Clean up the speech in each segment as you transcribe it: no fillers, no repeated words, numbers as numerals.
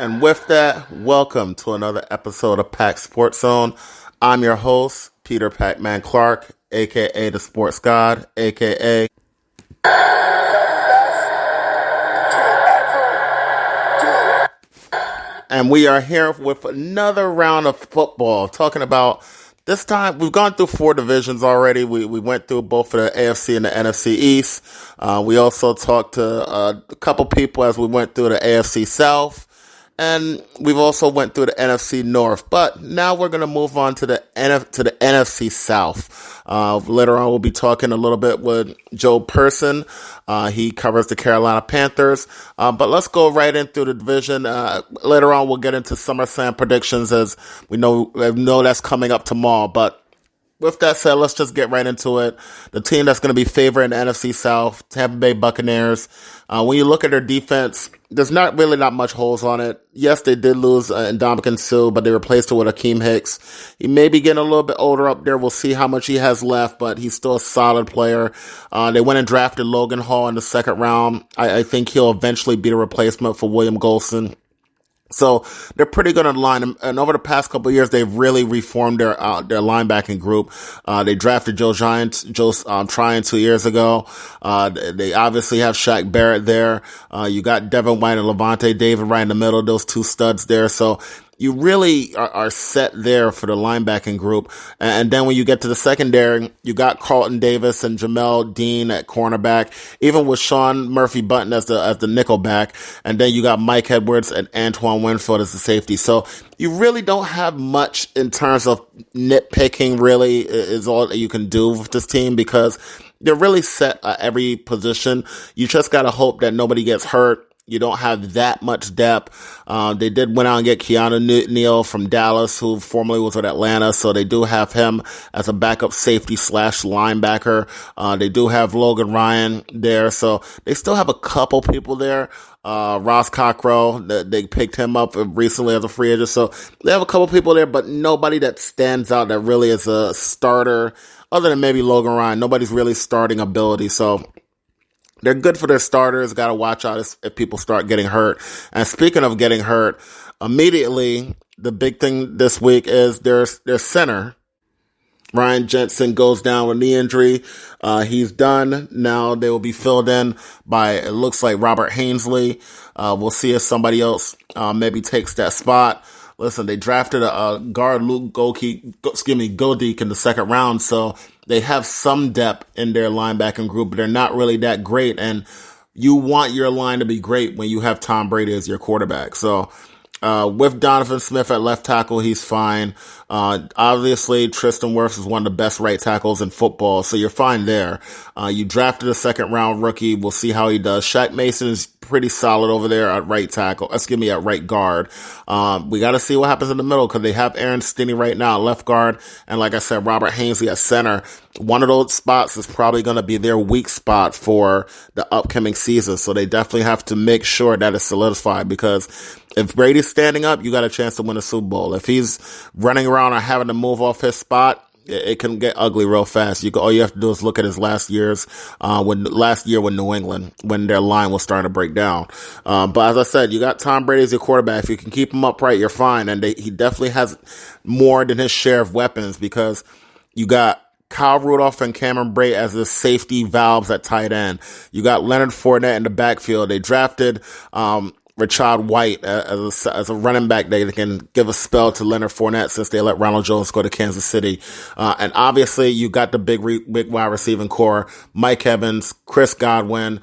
And with that, welcome to another episode of Pack Sports Zone. I'm your host, Peter Pac-Man Clark, aka the Sports God, aka and we are here with another round of football, talking about this time. We've gone through four divisions already. We went through both of the AFC and the NFC East. We also talked to a couple people as we went through the AFC South. And we've also went through the NFC North, but now we're going to move on to the NFC South. Later on, we'll be talking a little bit with Joe Person. He covers the Carolina Panthers. But let's go right into the division. Later on, we'll get into SummerSlam predictions, as we know that's coming up tomorrow. But with that said, let's just get right into it. The team that's going to be favored in the NFC South, Tampa Bay Buccaneers. When you look at their defense, there's not much holes on it. Yes, they did lose Ndamukong Suh, but they replaced it with Akeem Hicks. He may be getting a little bit older up there. We'll see how much he has left, but he's still a solid player. They went and drafted Logan Hall in the second round. I think he'll eventually be the replacement for William Golson. So they're pretty good on the line, and over the past couple of years, they've really reformed their linebacking group. They drafted Joe Tryon 2 years ago. They obviously have Shaq Barrett there. You got Devin White and Levante David right in the middle, those two studs there. So you really are set there for the linebacking group. And then when you get to the secondary, you got Carlton Davis and Jamel Dean at cornerback, even with Sean Murphy Button as the nickelback. And then you got Mike Edwards and Antoine Winfield as the safety. So you really don't have much in terms of nitpicking, really, is all that you can do with this team, because they're really set at every position. You just got to hope that nobody gets hurt. You don't have that much depth. They did went out and get Keanu Neal from Dallas, who formerly was with Atlanta. So they do have him as a backup safety / linebacker. They do have Logan Ryan there. So they still have a couple people there. Ross Cockrell, they picked him up recently as a free agent. So they have a couple people there, but nobody that stands out that really is a starter, other than maybe Logan Ryan. Nobody's really starting ability. So they're good for their starters. Got to watch out if people start getting hurt. And speaking of getting hurt, immediately the big thing this week is their center, Ryan Jensen, goes down with knee injury. He's done. Now they will be filled in by, it looks like, Robert Hainsley. We'll see if somebody else maybe takes that spot. Listen, they drafted a guard, Luke Goldeke in the second round, so they have some depth in their linebacking group, but they're not really that great. And you want your line to be great when you have Tom Brady as your quarterback. So with Donovan Smith at left tackle, he's fine. Obviously, Tristan Wirfs is one of the best right tackles in football, so you're fine there. You drafted a second round rookie. We'll see how he does. Shaq Mason is pretty solid over there at right tackle. At right guard. We got to see what happens in the middle, because they have Aaron Stinney right now at left guard. And like I said, Robert Hainsley at center. One of those spots is probably going to be their weak spot for the upcoming season. So they definitely have to make sure that it's solidified, because if Brady's standing up, you got a chance to win a Super Bowl. If he's running around or having to move off his spot, it can get ugly real fast. All you have to do is look at his last year with New England, when their line was starting to break down. But as I said, you got Tom Brady as your quarterback. If you can keep him upright, you're fine. And he definitely has more than his share of weapons, because you got Kyle Rudolph and Cameron Brate as the safety valves at tight end. You got Leonard Fournette in the backfield. They drafted, Rashad White as a running back. They can give a spell to Leonard Fournette, since they let Ronald Jones go to Kansas City. And obviously you got the big wide receiving core, Mike Evans, Chris Godwin,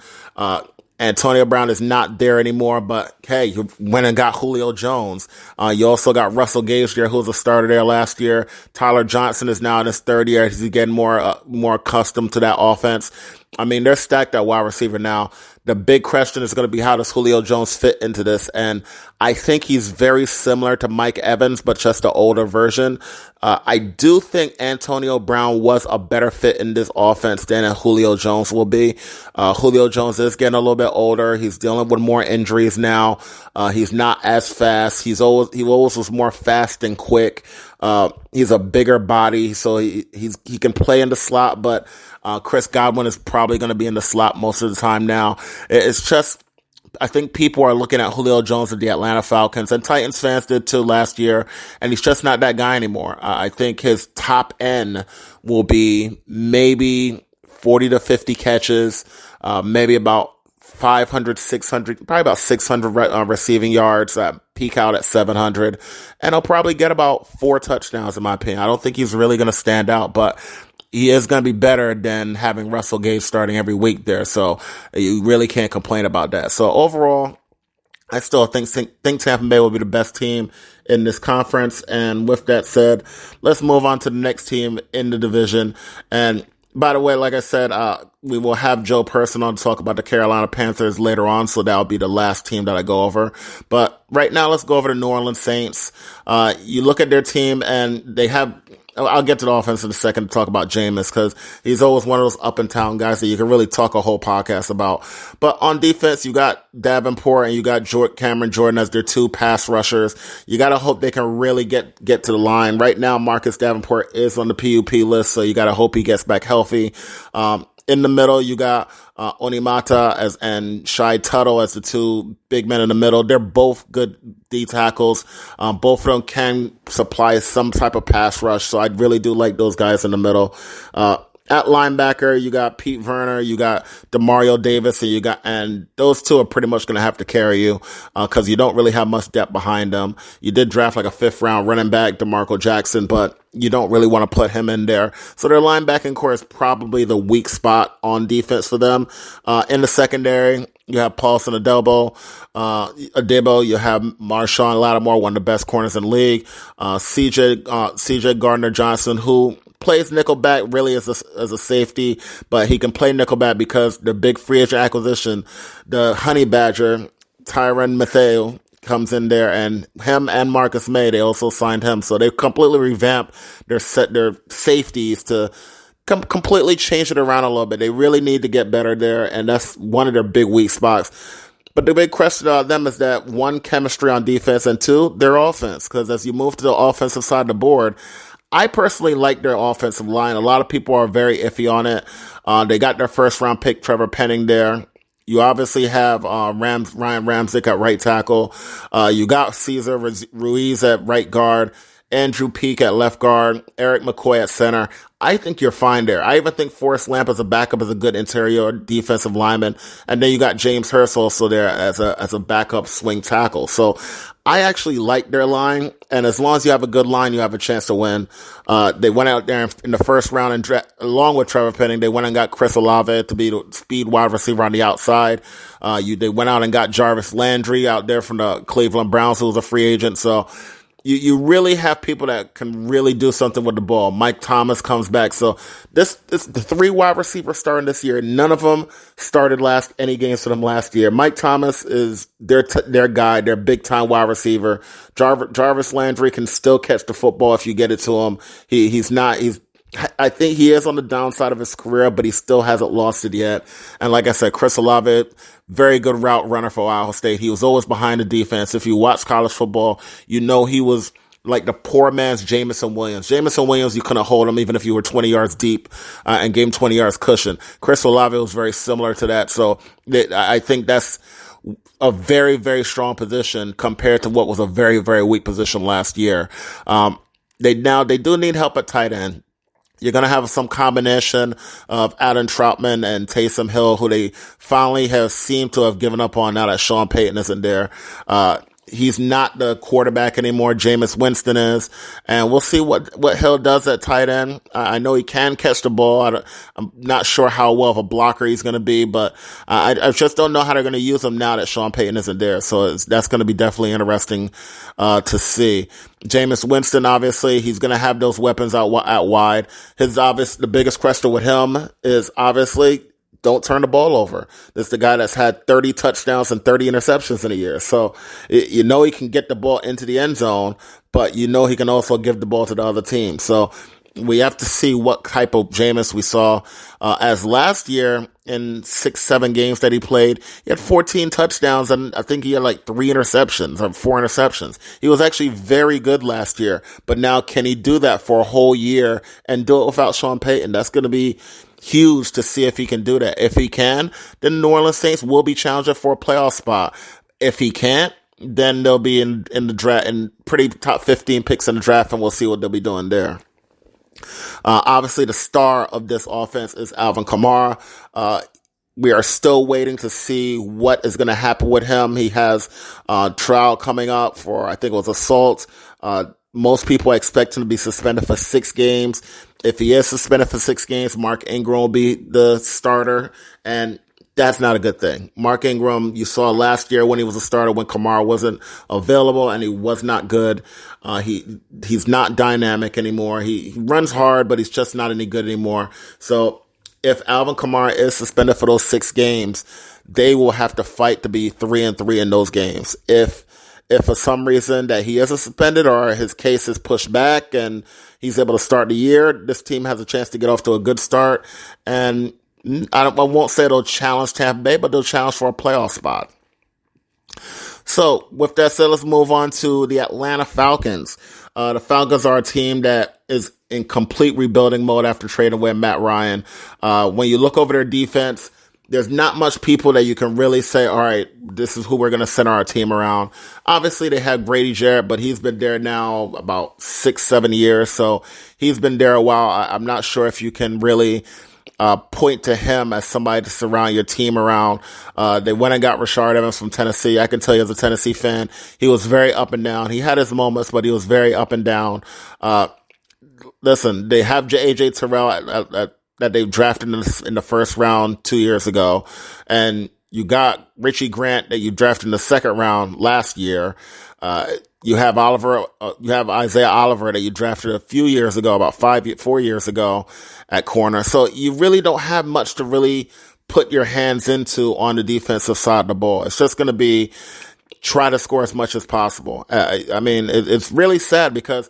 Antonio Brown is not there anymore, but hey, you went and got Julio Jones. You also got Russell Gage there, who was a starter there last year. Tyler Johnson is now in his third year. He's getting more accustomed to that offense. I mean, they're stacked at wide receiver now. The big question is going to be, how does Julio Jones fit into this? And I think he's very similar to Mike Evans, but just an older version. I do think Antonio Brown was a better fit in this offense than Julio Jones will be. Julio Jones is getting a little bit older. He's dealing with more injuries now. He's not as fast. He always was more fast and quick. He's a bigger body, so he can play in the slot, but Chris Godwin is probably going to be in the slot most of the time now. It's just I think people are looking at Julio Jones of the Atlanta Falcons, and Titans fans did too last year, and he's just not that guy anymore. I think his top end will be maybe 40 to 50 catches, maybe about 500, 600, probably about 600 receiving yards, peak out at 700, and he'll probably get about 4 touchdowns in my opinion. I don't think he's really going to stand out, but he is going to be better than having Russell Gage starting every week there. So you really can't complain about that. So overall, I still think Tampa Bay will be the best team in this conference. And with that said, let's move on to the next team in the division. And by the way, like I said, we will have Joe Person on to talk about the Carolina Panthers later on, so that'll be the last team that I go over. But right now, let's go over the New Orleans Saints. You look at their team, and they have... I'll get to the offense in a second to talk about Jameis, because he's always one of those up-and-town guys that you can really talk a whole podcast about. But on defense, you got Davenport and you got Cameron Jordan as their 2 pass rushers. You got to hope they can really get to the line. Right now, Marcus Davenport is on the PUP list, so you got to hope he gets back healthy. In the middle, you got Onimata and Shai Tuttle as the 2 big men in the middle. They're both good D tackles. Both of them can supply some type of pass rush, so I really do like those guys in the middle. At linebacker, you got Pete Werner, you got Demario Davis, and those 2 are pretty much going to have to carry you, cause you don't really have much depth behind them. You did draft like a 5th round running back, DeMarco Jackson, but you don't really want to put him in there. So their linebacking core is probably the weak spot on defense for them. In the secondary, you have Paulson Adebo, you have Marshawn Lattimore, one of the best corners in the league. CJ Gardner-Johnson, who plays nickelback really as a safety, but he can play nickelback because the big free agent acquisition, the Honey Badger, Tyrann Mathieu, comes in there, and him and Marcus May, they also signed him. So they completely revamped their safeties to completely change it around a little bit. They really need to get better there, and that's one of their big weak spots. But the big question about them is that 1, chemistry on defense, and 2, their offense. Because as you move to the offensive side of the board, I personally like their offensive line. A lot of people are very iffy on it. They got their 1st round pick, Trevor Penning, there. You obviously have Ryan Ramczyk at right tackle. You got Cesar Ruiz at right guard, Andrew Peak at left guard, Eric McCoy at center. I think you're fine there. I even think Forrest Lamp as a backup is a good interior defensive lineman. And then you got James Hurst also there as a backup swing tackle. So I actually like their line. And as long as you have a good line, you have a chance to win. They went out there in the 1st round and along with Trevor Penning, they went and got Chris Olave to be the speed wide receiver on the outside. They went out and got Jarvis Landry out there from the Cleveland Browns, who was a free agent. So you really have people that can really do something with the ball. Mike Thomas comes back. So the 3 wide receivers starting this year, none of them started any games for them last year. Mike Thomas is their guy, their big time wide receiver. Jarvis Landry can still catch the football if you get it to him. I think he is on the downside of his career, but he still hasn't lost it yet. And like I said, Chris Olave, very good route runner for Ohio State. He was always behind the defense. If you watch college football, you know he was like the poor man's Jameson Williams. Jameson Williams, you couldn't hold him even if you were 20 yards deep and gave him 20 yards cushion. Chris Olave was very similar to that. So I think that's a very, very strong position compared to what was a very, very weak position last year. They do need help at tight end. You're going to have some combination of Adam Troutman and Taysom Hill, who they finally have seemed to have given up on now that Sean Payton isn't there. He's not the quarterback anymore. Jameis Winston is. And we'll see what Hill does at tight end. I know he can catch the ball. I'm not sure how well of a blocker he's going to be, but I just don't know how they're going to use him now that Sean Payton isn't there. So that's going to be definitely interesting to see. Jameis Winston, obviously, he's going to have those weapons out wide. The biggest question with him is obviously, don't turn the ball over. This is the guy that's had 30 touchdowns and 30 interceptions in a year. So you know he can get the ball into the end zone, but you know he can also give the ball to the other team. So We have to see what type of Jameis we saw. As last year in 6-7 games that he played, he had 14 touchdowns and I think he had like 3 interceptions or 4 interceptions. He was actually very good last year, but now can he do that for a whole year and do it without Sean Payton? That's going to be huge to see if he can do that. If he can, then the New Orleans Saints will be challenging for a playoff spot. If he can't, then they'll be in the draft, in pretty top 15 picks in the draft, and we'll see what they'll be doing there. Obviously, the star of this offense is Alvin Kamara. We are still waiting to see what is going to happen with him. He has trial coming up for, I think it was assault. Most people expect him to be suspended for 6 games. If he is suspended for 6 games, Mark Ingram will be the starter, and that's not a good thing. Mark Ingram, you saw last year when he was a starter when Kamara wasn't available and he was not good. He's not dynamic anymore. He runs hard, but he's just not any good anymore. So if Alvin Kamara is suspended for those 6 games, they will have to fight to be 3-3 in those games. If for some reason that he isn't suspended or his case is pushed back and he's able to start the year, this team has a chance to get off to a good start. And I won't say they'll challenge Tampa Bay, but they'll challenge for a playoff spot. So with that said, let's move on to the Atlanta Falcons. The Falcons are a team that is in complete rebuilding mode after trading away Matt Ryan. When you look over their defense, there's not much people that you can really say, all right, this is who we're going to center our team around. Obviously, they have Grady Jarrett, but he's been there now about 6-7 years. So he's been there a while. I'm not sure if you can really point to him as somebody to surround your team around. They went and got Rashard Evans from Tennessee. I can tell you as a Tennessee fan, he was very up and down. He had his moments, but he was very up and down. Listen, they have AJ Terrell that they drafted in the first round 2 years ago. And you got Richie Grant that you drafted in the second round last year. You have Isaiah Oliver that you drafted a few years ago, about 4 years ago at corner. So you really don't have much to really put your hands into on the defensive side of the ball. It's just going to be try to score as much as possible. It's really sad because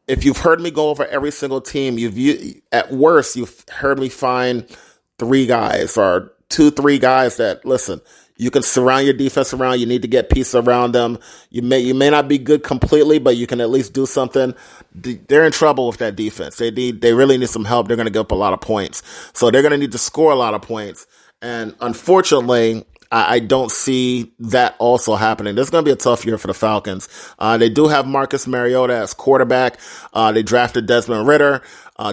if you've heard me go over every single team, at worst, you've heard me find 3 guys or 2-3 guys that, listen, you can surround your defense around. You need to get pieces around them. You may not be good completely, but you can at least do something. They're in trouble with that defense. They really need some help. They're going to give up a lot of points. So they're going to need to score a lot of points. And unfortunately, I don't see that also happening. This is going to be a tough year for the Falcons. They do have Marcus Mariota as quarterback. They drafted Desmond Ridder.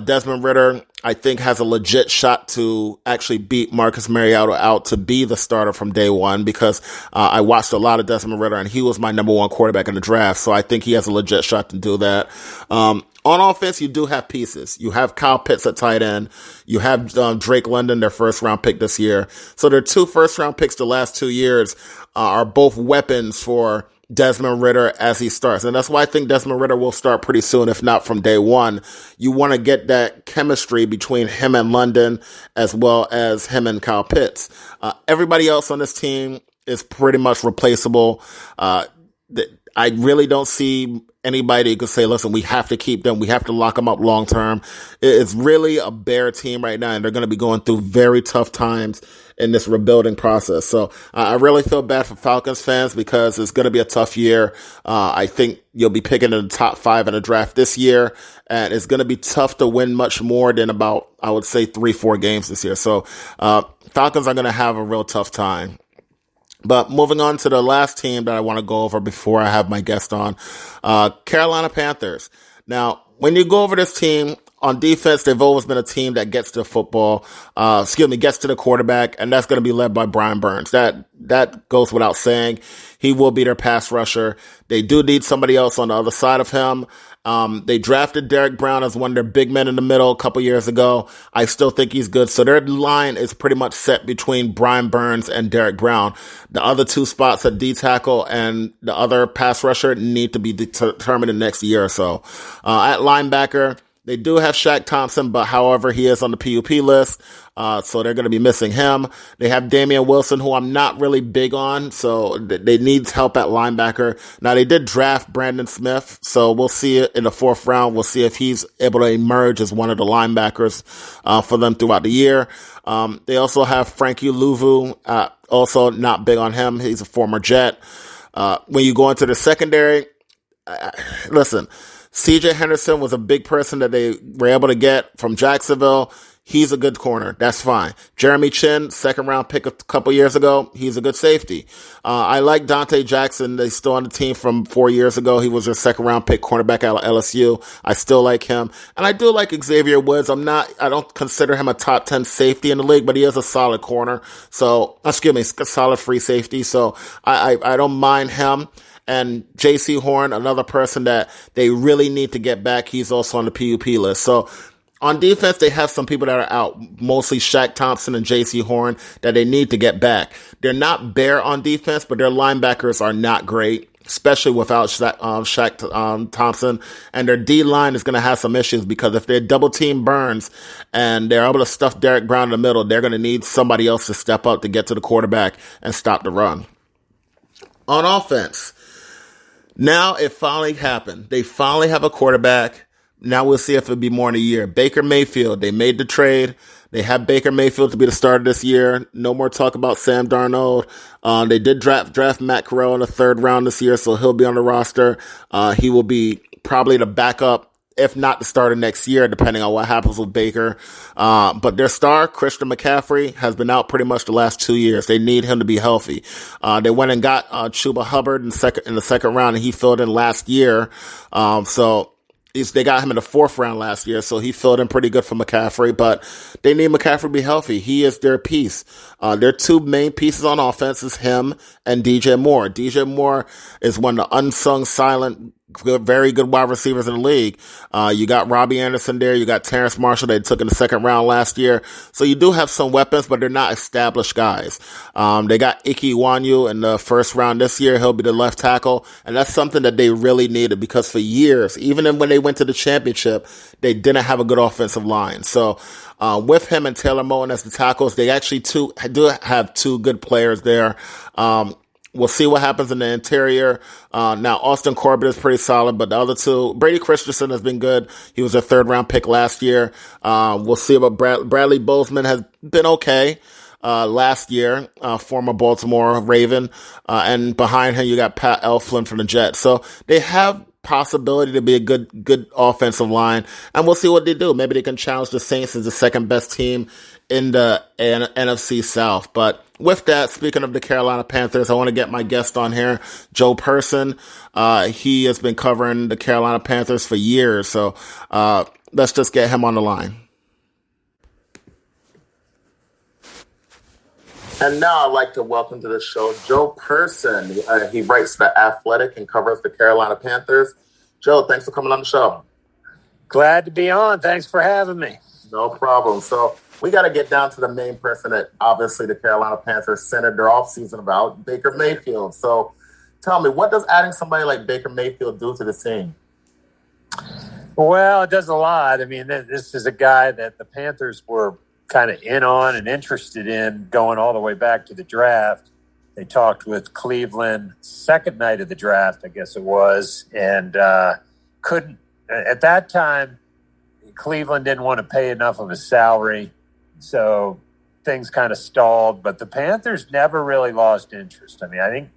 Desmond Ridder, I think, has a legit shot to actually beat Marcus Mariota out to be the starter from day one because I watched a lot of Desmond Ridder and he was my number 1 quarterback in the draft. So I think he has a legit shot to do that. On offense, you do have pieces. You have Kyle Pitts at tight end. You have Drake London, their first round pick this year. So their 2 first round picks the last 2 years are both weapons for Desmond Ridder as he starts. And that's why I think Desmond Ridder will start pretty soon, if not from day one. You want to get that chemistry between him and London as well as him and Kyle Pitts. Everybody else on this team is pretty much replaceable. I really don't see anybody who could say, listen, we have to keep them. We have to lock them up long term. It's really a bare team right now, and they're going to be going through very tough times in this rebuilding process. So I really feel bad for Falcons fans because it's going to be a tough year. I think you'll be picking in the top 5 in the draft this year, and it's going to be tough to win much more than about, I would say, 3-4 games this year. So Falcons are going to have a real tough time. But moving on to the last team that I want to go over before I have my guest on, Carolina Panthers. Now, when you go over this team, on defense, they've always been a team that gets to gets to the quarterback, and that's going to be led by Brian Burns. That goes without saying. He will be their pass rusher. They do need somebody else on the other side of him. They drafted Derek Brown as one of their big men in the middle a couple years ago. I still think he's good. So their line is pretty much set between Brian Burns and Derek Brown. The other 2 spots at D tackle and the other pass rusher need to be determined in the next year or so. At linebacker, They do have Shaq Thompson, but however, he is on the PUP list, so they're going to be missing him. They have Damian Wilson, who I'm not really big on, so they need help at linebacker. Now, they did draft Brandon Smith, so we'll see it in the 4th round. We'll see if he's able to emerge as one of the linebackers for them throughout the year. They also have Frankie Louvu, also not big on him. He's a former Jet. When you go into the secondary, listen, CJ Henderson was a big person that they were able to get from Jacksonville. He's a good corner. That's fine. Jeremy Chin, 2nd round pick a couple years ago. He's a good safety. I like Dante Jackson. They still on the team from 4 years ago. He was their 2nd round pick cornerback out of LSU. I still like him. And I do like Xavier Woods. I don't consider him a top 10 safety in the league, but he is a solid corner. So, solid free safety. So I don't mind him. And J.C. Horn, another person that they really need to get back. He's also on the PUP list. So on defense, they have some people that are out, mostly Shaq Thompson and J.C. Horn, that they need to get back. They're not bare on defense, but their linebackers are not great, especially without Shaq Thompson. And their D-line is going to have some issues because if they double team Burns and they're able to stuff Derek Brown in the middle, they're going to need somebody else to step up to get to the quarterback and stop the run. On offense, now it finally happened. They finally have a quarterback. Now we'll see if it'll be more in a year. Baker Mayfield, they made the trade. They have Baker Mayfield to be the starter this year. No more talk about Sam Darnold. They did draft Matt Corral in the 3rd round this year, so he'll be on the roster. He will be probably the backup, if not the starter next year, depending on what happens with Baker. But their star, Christian McCaffrey, has been out pretty much the last 2 years. They need him to be healthy. They went and got Chuba Hubbard in the 2nd round, and he filled in last year. They got him in the 4th round last year, so he filled in pretty good for McCaffrey, but they need McCaffrey to be healthy. He is their piece. Their 2 main pieces on offense is him and DJ Moore. DJ Moore is one of the unsung, silent, very good wide receivers in the league. You got Robbie Anderson there. You got Terrence Marshall they took in the 2nd round last year. So you do have some weapons, but they're not established guys. They got Ike Iwanyu in the 1st round this year. He'll be the left tackle. And that's something that they really needed because for years, even when they went to the championship, they didn't have a good offensive line. So, with him and Taylor Moton as the tackles, they actually do have 2 good players there. We'll see what happens in the interior. Now, Austin Corbett is pretty solid, but the other 2, Brady Christensen has been good. He was a 3rd round pick last year. We'll see about Bradley Bozeman has been okay. Last year, former Baltimore Raven. And behind him, you got Pat Elflein from the Jets. So they have possibility to be a good offensive line, and we'll see what they do. Maybe they can challenge the Saints as the 2nd best team in the NFC South. But with that, speaking of the Carolina Panthers, I want to get my guest on here, Joe Person. He has been covering the Carolina Panthers for years, so let's just get him on the line. And now I'd like to welcome to the show Joe Person. He writes The Athletic and covers the Carolina Panthers. Joe, thanks for coming on the show. Glad to be on. Thanks for having me. No problem. So we got to get down to the main person that obviously the Carolina Panthers centered their offseason about, Baker Mayfield. So tell me, what does adding somebody like Baker Mayfield do to the team? Well, it does a lot. I mean, this is a guy that the Panthers were kind of in on and interested in going all the way back to the draft. They talked with Cleveland 2nd night of the draft, I guess it was, and couldn't – at that time, Cleveland didn't want to pay enough of a salary, so things kind of stalled. But the Panthers never really lost interest. I mean, I think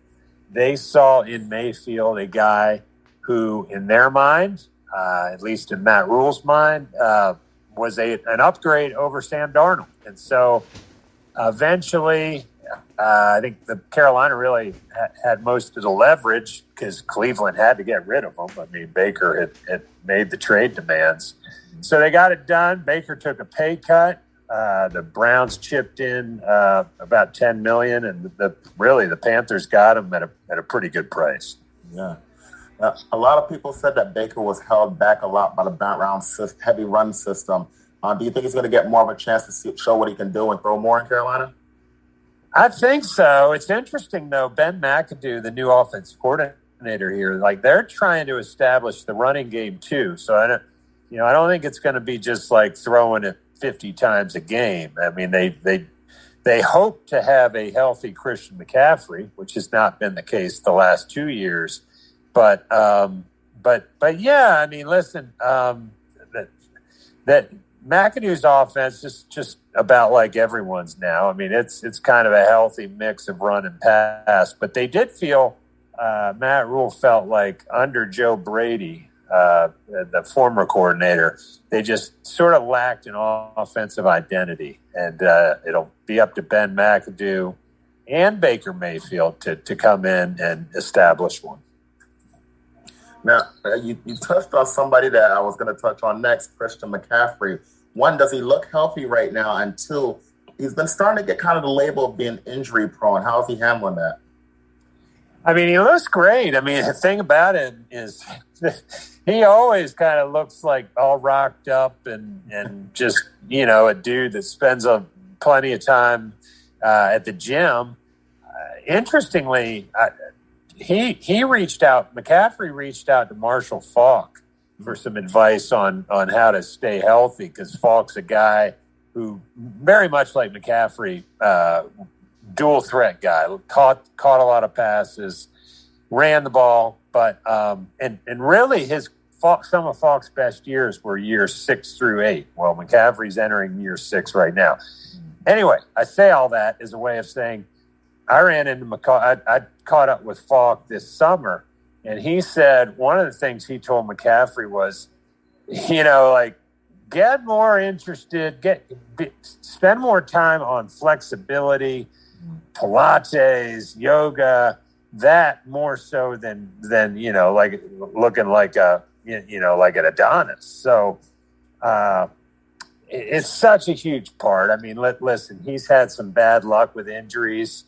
they saw in Mayfield a guy who, in their mind, at least in Matt Rule's mind, was an upgrade over Sam Darnold. And so eventually, I think the Carolina really had most of the leverage because Cleveland had to get rid of him. I mean, Baker had made the trade demands. So they got it done. Baker took a pay cut. The Browns chipped in about $10 million, and the Panthers got him at a pretty good price. Yeah. A lot of people said that Baker was held back a lot by the background heavy run system. Do you think he's going to get more of a chance to show what he can do and throw more in Carolina? I think so. It's interesting, though. Ben McAdoo, the new offensive coordinator here, like they're trying to establish the running game too. So I don't think it's going to be just like throwing it 50 times a game. I mean, they hope to have a healthy Christian McCaffrey, which has not been the case the last 2 years. But yeah, I mean, listen, that McAdoo's offense is just about like everyone's now. I mean, it's kind of a healthy mix of run and pass. But they did feel Matt Rule felt like under Joe Brady, the former coordinator, they just sort of lacked an offensive identity. And it'll be up to Ben McAdoo and Baker Mayfield to come in and establish one. Now, you touched on somebody that I was going to touch on next, Christian McCaffrey. One, does he look healthy right now? And two, he's been starting to get kind of the label of being injury prone. How is he handling that? I mean, he looks great. I mean, the thing about him is he always kind of looks like all rocked up and just, a dude that spends plenty of time at the gym. Interestingly, McCaffrey reached out to Marshall Faulk for some advice on how to stay healthy, because Faulk's a guy who, very much like McCaffrey, dual threat guy, caught a lot of passes, ran the ball, but and really some of Faulk's best years were years 6 through 8. Well, McCaffrey's entering year 6 right now. Anyway, I say all that as a way of saying I ran into I caught up with Faulk this summer, and he said one of the things he told McCaffrey was, get more interested, spend more time on flexibility, Pilates, yoga, that more so than like looking like like an Adonis. So it's such a huge part. I mean, listen, he's had some bad luck with injuries.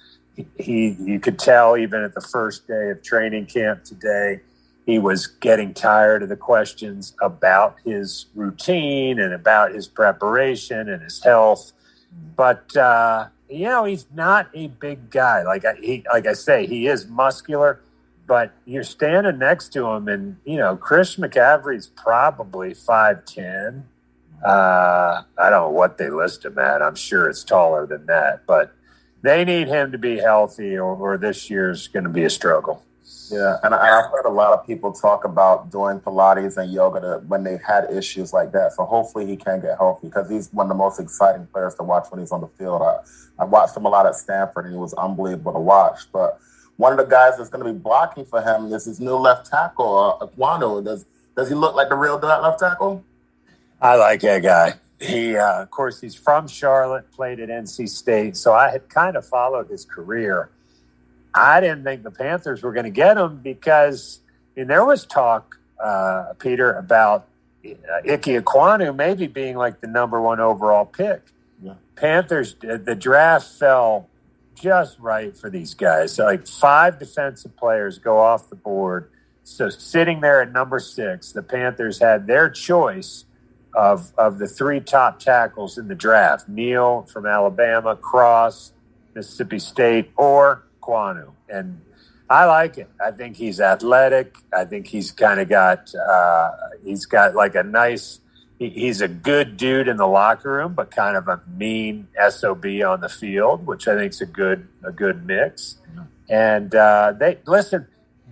You could tell even at the first day of training camp today, he was getting tired of the questions about his routine and about his preparation and his health. But, he's not a big guy. Like I say, he is muscular, but you're standing next to him and, Chris McCaffrey's probably 5'10". I don't know what they list him at. I'm sure it's taller than that, but they need him to be healthy or this year's going to be a struggle. Yeah, and I've heard a lot of people talk about doing Pilates and yoga when they've had issues like that. So hopefully he can get healthy, because he's one of the most exciting players to watch when he's on the field. I watched him a lot at Stanford, and he was unbelievable to watch. But one of the guys that's going to be blocking for him is his new left tackle, Aquano. Does he look like the real left tackle? I like that guy. He, of course, he's from Charlotte, played at NC State, so I had kind of followed his career. I didn't think the Panthers were going to get him because there was talk, Peter, about Ike Ekwonu maybe being like the number 1 overall pick. Yeah. Panthers, the draft fell just right for these guys. So like 5 defensive players go off the board. So sitting there at number 6, the Panthers had their choice of the 3 top tackles in the draft: Neal from Alabama, Cross, Mississippi State, or Kwanu. And I like it. I think he's athletic. I think he's kind of got like a nice, he's a good dude in the locker room, but kind of a mean SOB on the field, which I think is a good mix. And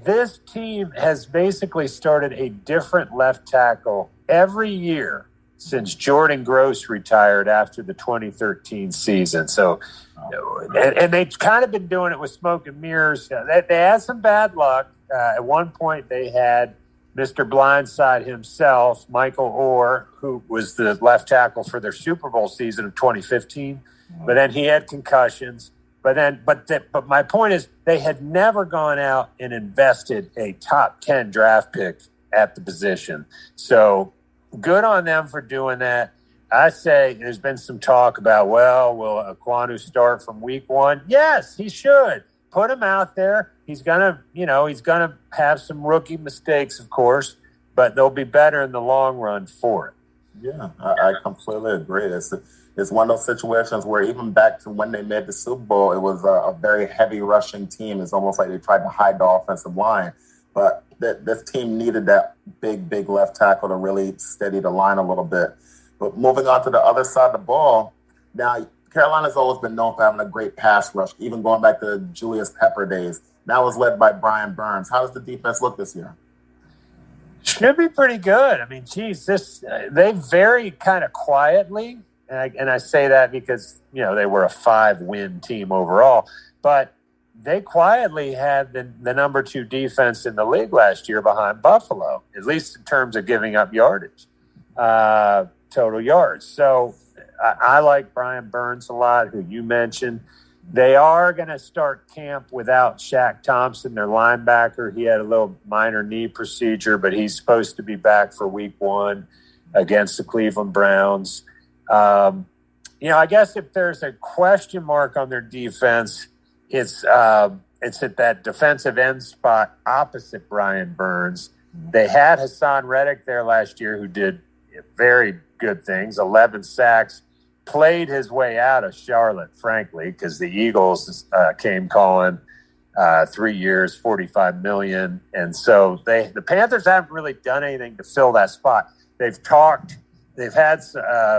this team has basically started a different left tackle every year since Jordan Gross retired after the 2013 season. So, and they've kind of been doing it with smoke and mirrors. They had some bad luck. At one point, they had Mr. Blindside himself, Michael Orr, who was the left tackle for their Super Bowl season of 2015. But then he had concussions. But my point is, they had never gone out and invested a top 10 draft pick at the position. So good on them for doing that. I say there's been some talk about, will Ekwonu start from week 1? Yes, he should. Put him out there. He's gonna have some rookie mistakes, of course, but they'll be better in the long run for it. Yeah, I completely agree. It's one of those situations where even back to when they made the Super Bowl, it was a very heavy rushing team. It's almost like they tried to hide the offensive line. But that this team needed that big left tackle to really steady the line a little bit. But moving on to the other side of the ball, now Carolina's always been known for having a great pass rush, even going back to Julius Pepper days. Now it's led by Brian Burns. How does the defense look this year? Should be pretty good. I mean, geez, they very kind of quietly, and I say that because, they were a 5-win team overall, but they quietly had the number 2 defense in the league last year behind Buffalo, at least in terms of giving up yardage, total yards. So I like Brian Burns a lot, who you mentioned. They are going to start camp without Shaq Thompson, their linebacker. He had a little minor knee procedure, but he's supposed to be back for week 1 against the Cleveland Browns. I guess if there's a question mark on their defense, it's at that defensive end spot opposite Brian Burns. They had Hassan Reddick there last year, who did very good things, 11 sacks, played his way out of Charlotte, frankly, because the Eagles came calling 3 years, $45 million. And so the Panthers haven't really done anything to fill that spot. They've had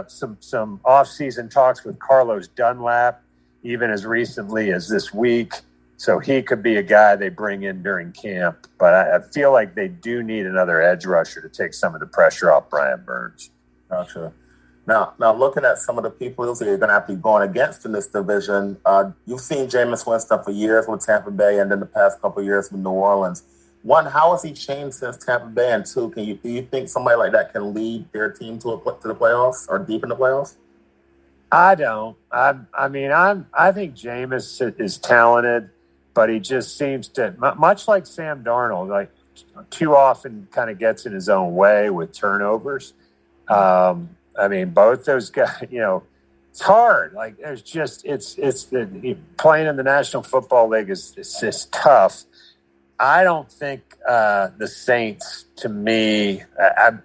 some off-season talks with Carlos Dunlap, even as recently as this week. So he could be a guy they bring in during camp. But I feel like they do need another edge rusher to take some of the pressure off Brian Burns. Gotcha. Now looking at some of the people that you're going to have to be going against in this division, you've seen Jameis Winston for years with Tampa Bay and then the past couple of years with New Orleans. One, how has he changed since Tampa Bay? And two, do you think somebody like that can lead their team to the playoffs or deep in the playoffs? I don't. I think Jameis is talented, but he just seems to, much like Sam Darnold, like too often kind of gets in his own way with turnovers. Both those guys, it's hard. Like there's just, playing in the National Football League is just tough. I don't think the Saints, to me,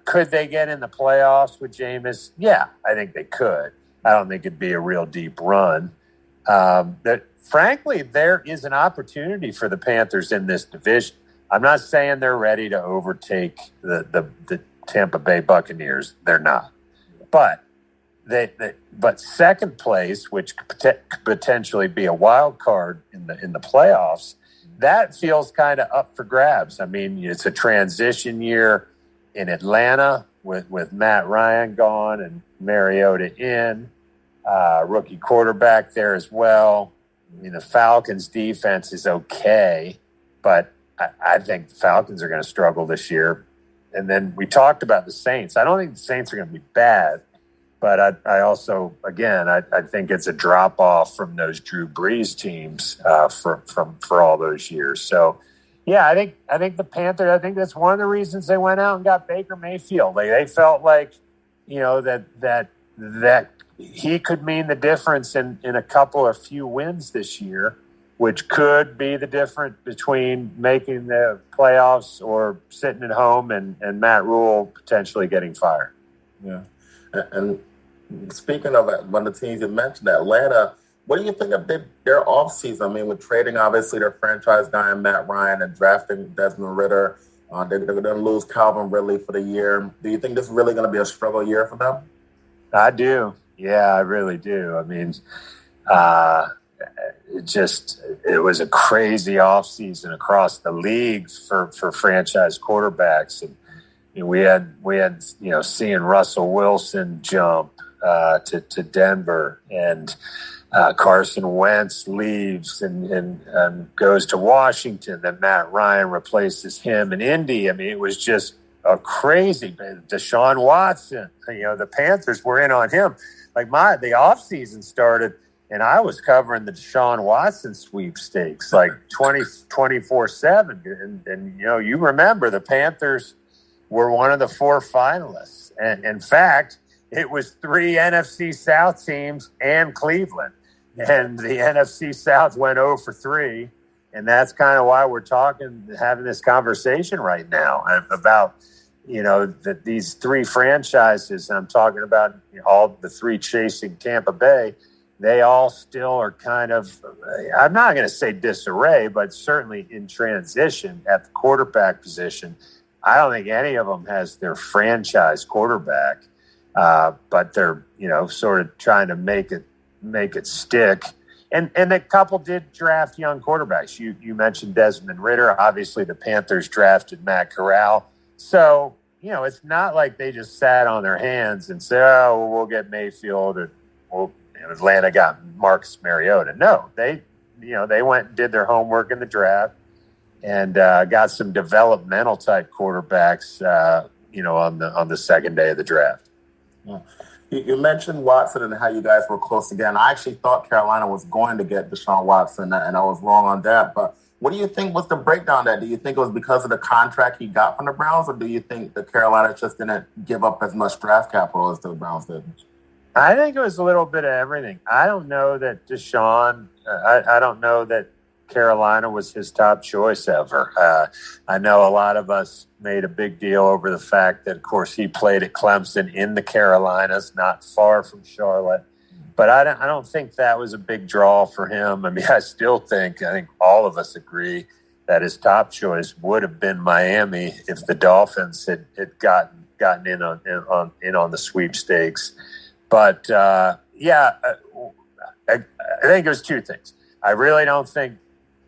could they get in the playoffs with Jameis? Yeah, I think they could. I don't think it'd be a real deep run. Frankly, there is an opportunity for the Panthers in this division. I'm not saying they're ready to overtake the Tampa Bay Buccaneers. They're not. But but second place, which could potentially be a wild card in the playoffs, that feels kind of up for grabs. I mean, it's a transition year in Atlanta with Matt Ryan gone and Mariota in, rookie quarterback there as well. I mean, the Falcons' defense is okay, but I think the Falcons are going to struggle this year. And then we talked about the Saints. I don't think the Saints are going to be bad, but I also, again, I think it's a drop off from those Drew Brees teams for all those years. So, yeah, I think the Panthers. I think that's one of the reasons they went out and got Baker Mayfield. They felt like, that he could mean the difference in a couple or few wins this year, which could be the difference between making the playoffs or sitting at home and Matt Rule potentially getting fired. Yeah. And speaking of one of the teams you mentioned, Atlanta, what do you think of their offseason? I mean, with trading, obviously, their franchise guy in Matt Ryan and drafting Desmond Ridder, they're going to lose Calvin Ridley for the year. Do you think this is really going to be a struggle year for them? I do. Yeah, I really do. I mean, it was a crazy offseason across the league for franchise quarterbacks. And we had seeing Russell Wilson jump to Denver, and Carson Wentz leaves and goes to Washington. Then Matt Ryan replaces him in Indy. I mean, it was just a crazy. Deshaun Watson, the Panthers were in on him. Like the offseason started, and I was covering the Deshaun Watson sweepstakes like 24/7. And you remember the Panthers were one of the 4 finalists. And in fact, it was 3 NFC South teams and Cleveland. And the NFC South went 0 for 3. And that's kind of why we're having this conversation right now about, that these 3 franchises, and I'm talking about all the 3 chasing Tampa Bay, they all still are kind of, I'm not going to say disarray, but certainly in transition at the quarterback position. I don't think any of them has their franchise quarterback, but they're, sort of trying to make it stick. And a couple did draft young quarterbacks. You mentioned Desmond Ridder. Obviously, the Panthers drafted Matt Corral. So, it's not like they just sat on their hands and said, "Oh, well, we'll get Mayfield," or Atlanta got Marcus Mariota. No, they went and did their homework in the draft and got some developmental type quarterbacks, on the second day of the draft. Yeah. You mentioned Watson and how you guys were close again. I actually thought Carolina was going to get Deshaun Watson, and I was wrong on that. But what do you think was the breakdown there? Do you think it was because of the contract he got from the Browns, or do you think the Carolina just didn't give up as much draft capital as the Browns did? I think it was a little bit of everything. I don't know that Deshaun, I don't know that Carolina was his top choice ever. I know a lot of us made a big deal over the fact that, of course, he played at Clemson in the Carolinas, not far from Charlotte. But I don't think that was a big draw for him. I mean, I think all of us agree that his top choice would have been Miami if the Dolphins had gotten in on the sweepstakes. But I think it was two things. I really don't think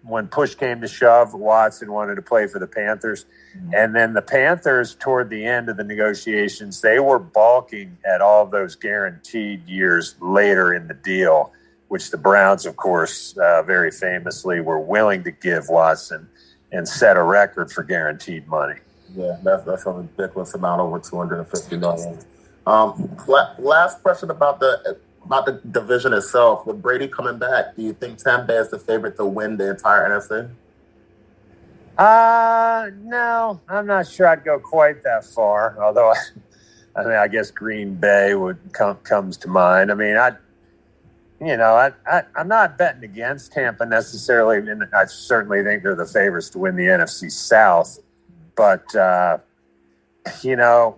when push came to shove, Watson wanted to play for the Panthers. And then the Panthers, toward the end of the negotiations, they were balking at all those guaranteed years later in the deal, which the Browns, of course, very famously were willing to give Watson and set a record for guaranteed money. Yeah, that's a ridiculous amount, over $250 million. Last question about the division itself. With Brady coming back, do you think Tampa Bay is the favorite to win the entire NFC? No, I'm not sure I'd go quite that far. Although, I guess Green Bay comes to mind. I mean, I'm not betting against Tampa necessarily, and I certainly think they're the favorites to win the NFC South. But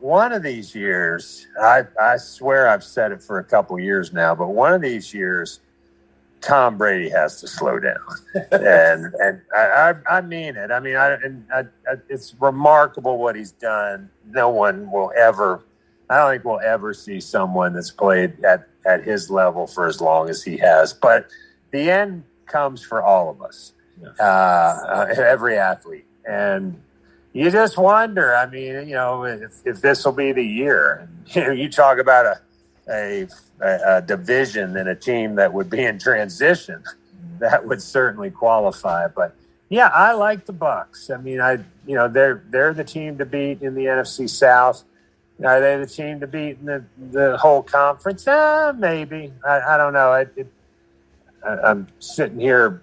one of these years, I swear I've said it for a couple years now, but one of these years, Tom Brady has to slow down, and I mean it. I mean, it's remarkable what he's done. No one will ever. I don't think we'll ever see someone that's played at his level for as long as he has. But the end comes for all of us, every athlete, and you just wonder. I mean, if this will be the year. You talk about a division and a team that would be in transition, that would certainly qualify. But yeah, I like the Bucs. I mean, they're the team to beat in the NFC South. Are they the team to beat in the whole conference? Maybe. I don't know. I'm sitting here,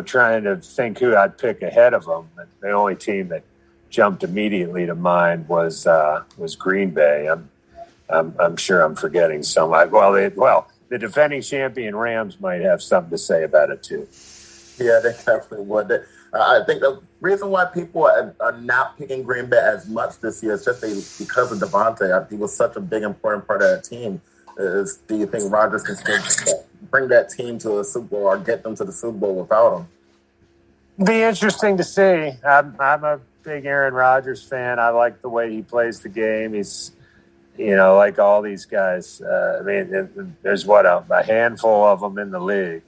trying to think who I'd pick ahead of them. The only team that jumped immediately to mind was Green Bay. I'm sure I'm forgetting some. The defending champion Rams might have something to say about it too. Yeah, they definitely would. I think the reason why people are not picking Green Bay as much this year is just because of Devontae. He was such a big, important part of that team. Do you think Rodgers can still bring that team to a Super Bowl or get them to the Super Bowl without him? Be interesting to see. I'm a big Aaron Rodgers fan. I like the way he plays the game. He's, like all these guys. There's a handful of them in the league.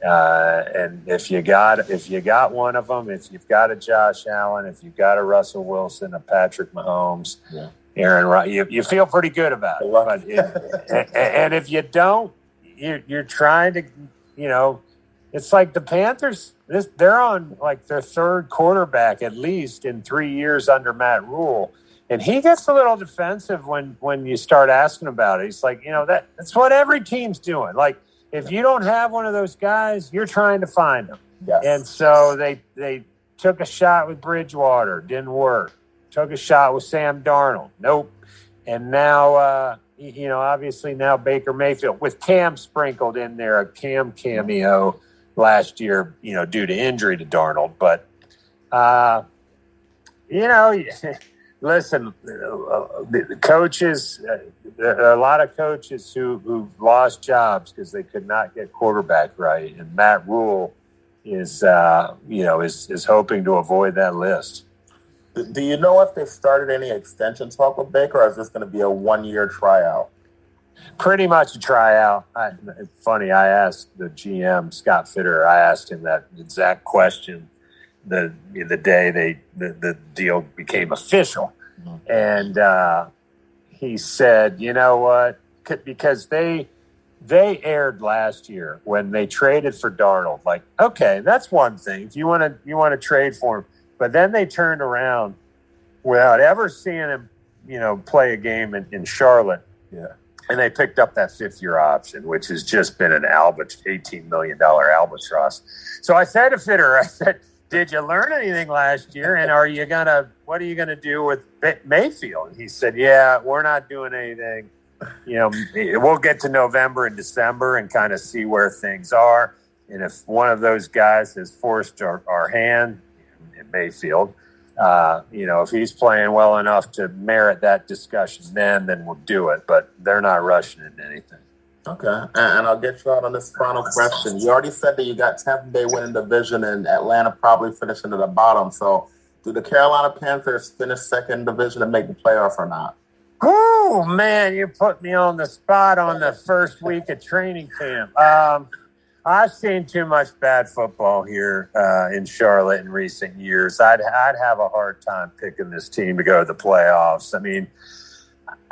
And if you got one of them, if you've got a Josh Allen, if you've got a Russell Wilson, a Patrick Mahomes, Aaron Rodgers, you feel pretty good about it. But and if you don't, you're trying to, it's like the Panthers. They're on like their third quarterback at least in 3 years under Matt Rule, and he gets a little defensive when you start asking about it. He's like, that's what every team's doing. Like, if you don't have one of those guys, you're trying to find them. Yes. And so they took a shot with Bridgewater, didn't work. Took a shot with Sam Darnold, nope. And now, obviously now Baker Mayfield with Cam sprinkled in there, a Cam cameo last year, due to injury to Darnold. But, Listen, the coaches, there are a lot of coaches who lost jobs because they could not get quarterback right, and Matt Rule is hoping to avoid that list. Do you know if they've started any extension talk with Baker, or is this going to be a 1-year tryout? Pretty much a tryout. It's funny. I asked the GM, Scott Fitter, I asked him that exact question the day the deal became official. Mm-hmm. And he said, you know what? Because they aired last year when they traded for Darnold. Like, okay, that's one thing. If you want to trade for him. But then they turned around without ever seeing him, play a game in Charlotte. Yeah. And they picked up that 5th-year option, which has just been an $18 million albatross. So I said to Fitter, did you learn anything last year? And what are you gonna do with Mayfield? And he said, yeah, we're not doing anything. We'll get to November and December and kind of see where things are. And if one of those guys has forced our hand in Mayfield, if he's playing well enough to merit that discussion, then we'll do it. But they're not rushing into anything. Okay, and I'll get you out on this final question. You already said that you got Tampa Bay winning division and Atlanta probably finishing at the bottom. So do the Carolina Panthers finish second division and make the playoff or not? Oh, man, you put me on the spot on the first week of training camp. I've seen too much bad football here in Charlotte in recent years. I'd have a hard time picking this team to go to the playoffs. I mean,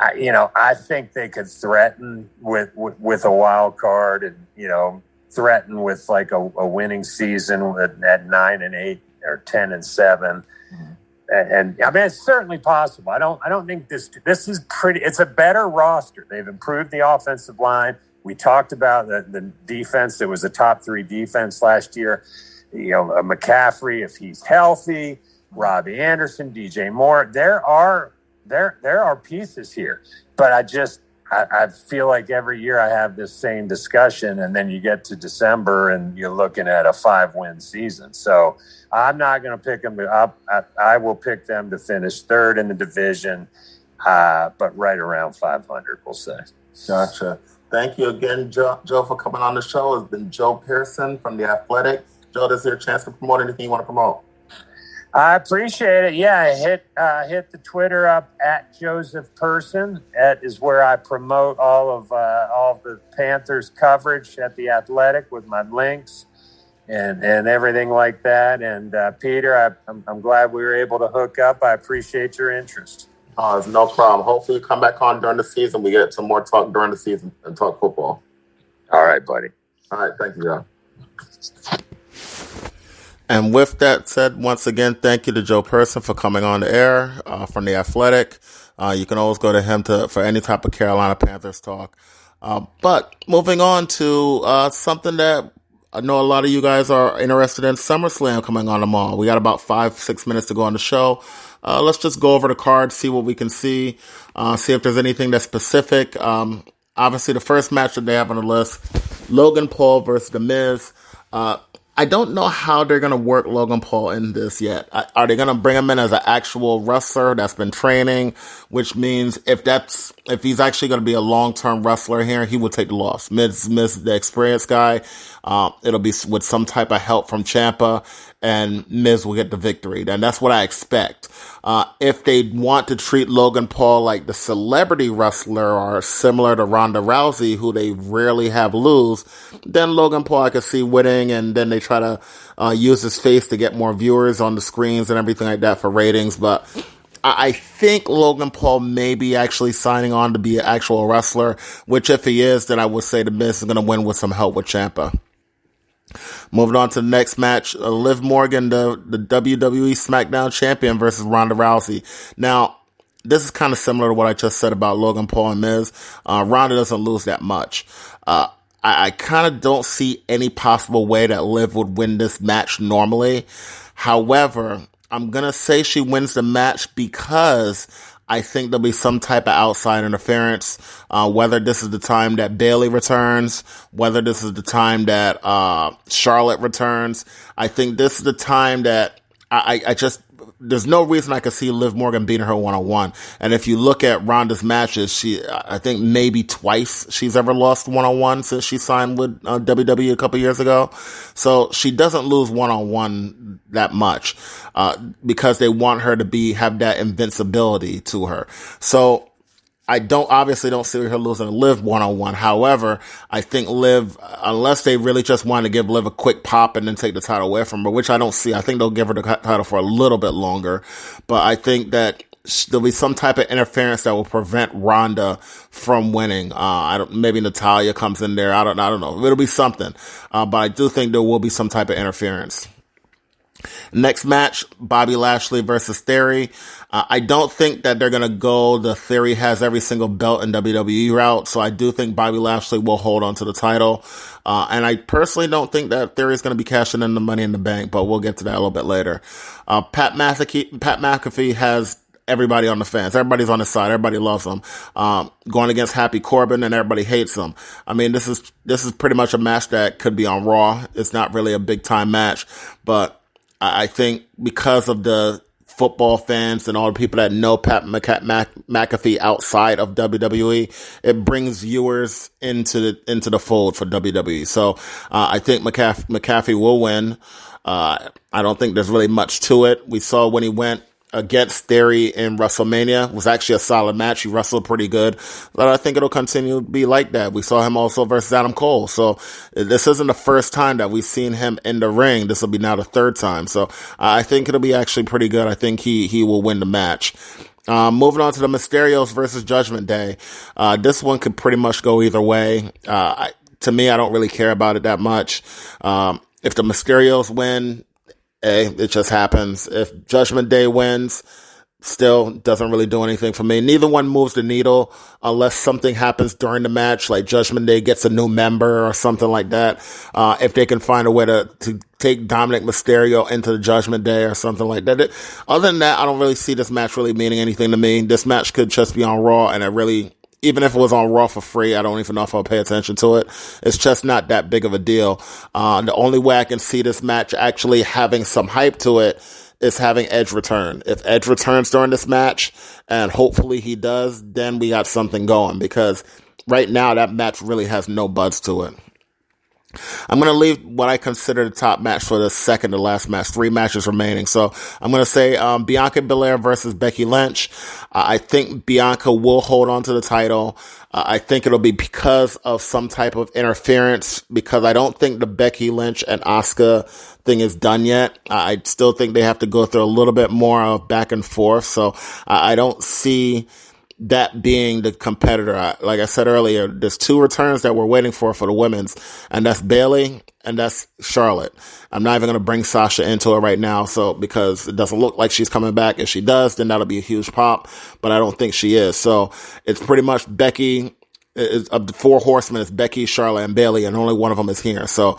I think they could threaten with a wild card and, threaten with like a winning season at 9-8 or 10-7. Mm-hmm. And I mean, it's certainly possible. I don't think this is pretty. It's a better roster. They've improved the offensive line. We talked about the defense. It was a top 3 defense last year. McCaffrey, if he's healthy, Robbie Anderson, DJ Moore. There are pieces here, but I feel like every year I have this same discussion, and then you get to December and you're looking at a 5-win season. So I'm not going to pick them up. I will pick them to finish 3rd in the division, but right around 500, we'll say. Gotcha. Thank you again, Joe, for coming on the show. It's been Joe Pearson from The Athletic. Joe, this is your chance to promote anything you want to promote. I appreciate it. Yeah, hit the Twitter up at Joseph Person. That is where I promote all of the Panthers coverage at The Athletic with my links and everything like that. And Peter, I'm glad we were able to hook up. I appreciate your interest. Oh, it's no problem. Hopefully you come back on during the season. We get some more talk during the season and talk football. All right, buddy. All right. Thank you, Joe. And with that said, once again, thank you to Joe Person for coming on the air from The Athletic. You can always go to him for any type of Carolina Panthers talk. But moving on to something that I know a lot of you guys are interested in, SummerSlam coming on tomorrow. We got about 5-6 minutes to go on the show. Let's just go over the card, see what we can see if there's anything that's specific. Obviously, the first match that they have on the list, Logan Paul versus The Miz. I don't know how they're going to work Logan Paul in this yet. Are they going to bring him in as an actual wrestler that's been training, which means if he's actually going to be a long-term wrestler here, he will take the loss. Miz, the experienced guy, it'll be with some type of help from Ciampa, and Miz will get the victory. And that's what I expect. If they want to treat Logan Paul like the celebrity wrestler or similar to Ronda Rousey, who they rarely have lose, then Logan Paul I could see winning, and then they try to use his face to get more viewers on the screens and everything like that for ratings. But I think Logan Paul may be actually signing on to be an actual wrestler, which if he is, then I would say the Miz is going to win with some help with Ciampa. Moving on to the next match, Liv Morgan, the WWE SmackDown champion versus Ronda Rousey. Now, this is kind of similar to what I just said about Logan Paul and Miz. Ronda doesn't lose that much. I kind of don't see any possible way that Liv would win this match normally. However, I'm going to say she wins the match because I think there'll be some type of outside interference, whether this is the time that Bayley returns, whether this is the time that Charlotte returns. I think this is the time that I just there's no reason I could see Liv Morgan beating her one-on-one. And if you look at Ronda's matches, I think maybe twice she's ever lost one-on-one since she signed with WWE a couple years ago. So she doesn't lose one-on-one that much, because they want her to have that invincibility to her. So I obviously don't see her losing to Liv one-on-one. However, I think Liv, unless they really just want to give Liv a quick pop and then take the title away from her, which I don't see. I think they'll give her the title for a little bit longer. But I think that there'll be some type of interference that will prevent Ronda from winning. Maybe Natalya comes in there. I don't know. It'll be something. But I do think there will be some type of interference. Next match, Bobby Lashley versus Theory. I don't think that they're going to go the Theory has every single belt in WWE route, so I do think Bobby Lashley will hold on to the title. And I personally don't think that Theory is going to be cashing in the Money in the Bank, but we'll get to that a little bit later. Pat McAfee has everybody on the fence. Everybody's on his side. Everybody loves him. Going against Happy Corbin, and everybody hates him. I mean, this is pretty much a match that could be on Raw. It's not really a big time match, but I think because of the football fans and all the people that know Pat McAfee outside of WWE, it brings viewers into the fold for WWE. So I think McAfee will win. I don't think there's really much to it. We saw when he went against Theory in WrestleMania. It was actually a solid match. He wrestled pretty good. But I think it'll continue to be like that. We saw him also versus Adam Cole. So this isn't the first time that we've seen him in the ring. This will be now the third time. So I think it'll be actually pretty good. I think he will win the match. Moving on to the Mysterios versus Judgment Day. This one could pretty much go either way. To me, I don't really care about it that much. If the Mysterios win, it just happens. If Judgment Day wins, still doesn't really do anything for me. Neither one moves the needle unless something happens during the match, like Judgment Day gets a new member or something like that. If they can find a way to take Dominic Mysterio into the Judgment Day or something like that. Other than that, I don't really see this match really meaning anything to me. This match could just be on Raw, and even if it was on Raw for free, I don't even know if I'll pay attention to it. It's just not that big of a deal. The only way I can see this match actually having some hype to it is having Edge return. If Edge returns during this match, and hopefully he does, then we got something going, because right now that match really has no buzz to it. I'm going to leave what I consider the top match for the second to last match. 3 matches remaining. So I'm going to say Bianca Belair versus Becky Lynch. I think Bianca will hold on to the title. I think it'll be because of some type of interference, because I don't think the Becky Lynch and Asuka thing is done yet. I still think they have to go through a little bit more of back and forth. So I don't see that being the competitor. Like I said earlier, there's 2 returns that we're waiting for the women's, and that's Bayley and that's Charlotte. I'm not even going to bring Sasha into it right now, because it doesn't look like she's coming back. If she does, then that'll be a huge pop, but I don't think she is. So it's pretty much Becky. Of the 4 horsemen, it's Becky, Charlotte, and Bayley, and only one of them is here. So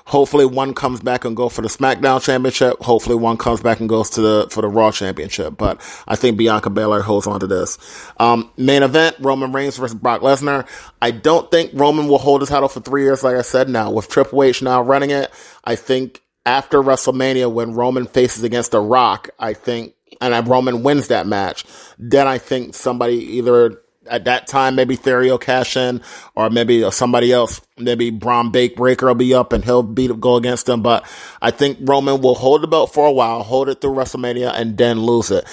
hopefully one comes back and go for the SmackDown Championship. Hopefully one comes back and goes for the Raw Championship. But I think Bianca Belair holds on to this. Main event, Roman Reigns versus Brock Lesnar. I don't think Roman will hold his title for 3 years, like I said now. With Triple H now running it, I think after WrestleMania, when Roman faces against The Rock, and Roman wins that match, then I think somebody either at that time, maybe Theory will cash in, or maybe somebody else, maybe Braun Breaker will be up and he'll go against him. But I think Roman will hold the belt for a while, hold it through WrestleMania, and then lose it.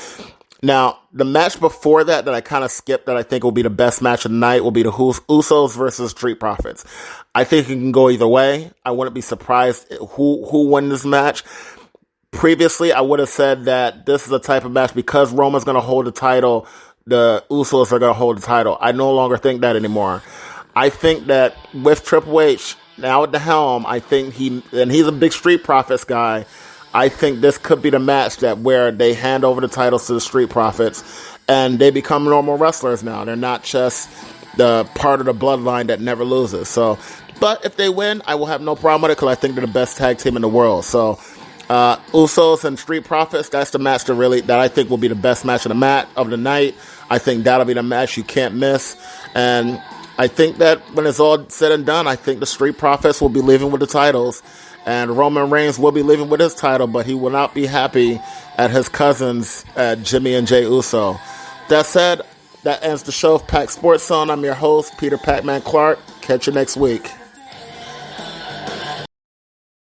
Now, the match before that I kind of skipped, that I think will be the best match of the night, will be the Usos versus Street Profits. I think it can go either way. I wouldn't be surprised who won this match. Previously, I would have said that this is a type of match, because Roman's going to hold the title, the Usos are going to hold the title. I no longer think that anymore. I think that with Triple H now at the helm, I think he's a big Street Profits guy. I think this could be the match where they hand over the titles to the Street Profits and they become normal wrestlers now. They're not just the part of the bloodline that never loses. So, but if they win, I will have no problem with it, because I think they're the best tag team in the world. So, Usos and Street Profits, that's the match that I think will be the best match of the night. I think that'll be the match you can't miss. And I think that when it's all said and done, I think the Street Profits will be leaving with the titles. And Roman Reigns will be leaving with his title, but he will not be happy at his cousins, Jimmy and Jey Uso. That said, that ends the show of Pack Sports Zone. I'm your host, Peter Pac-Man Clark. Catch you next week.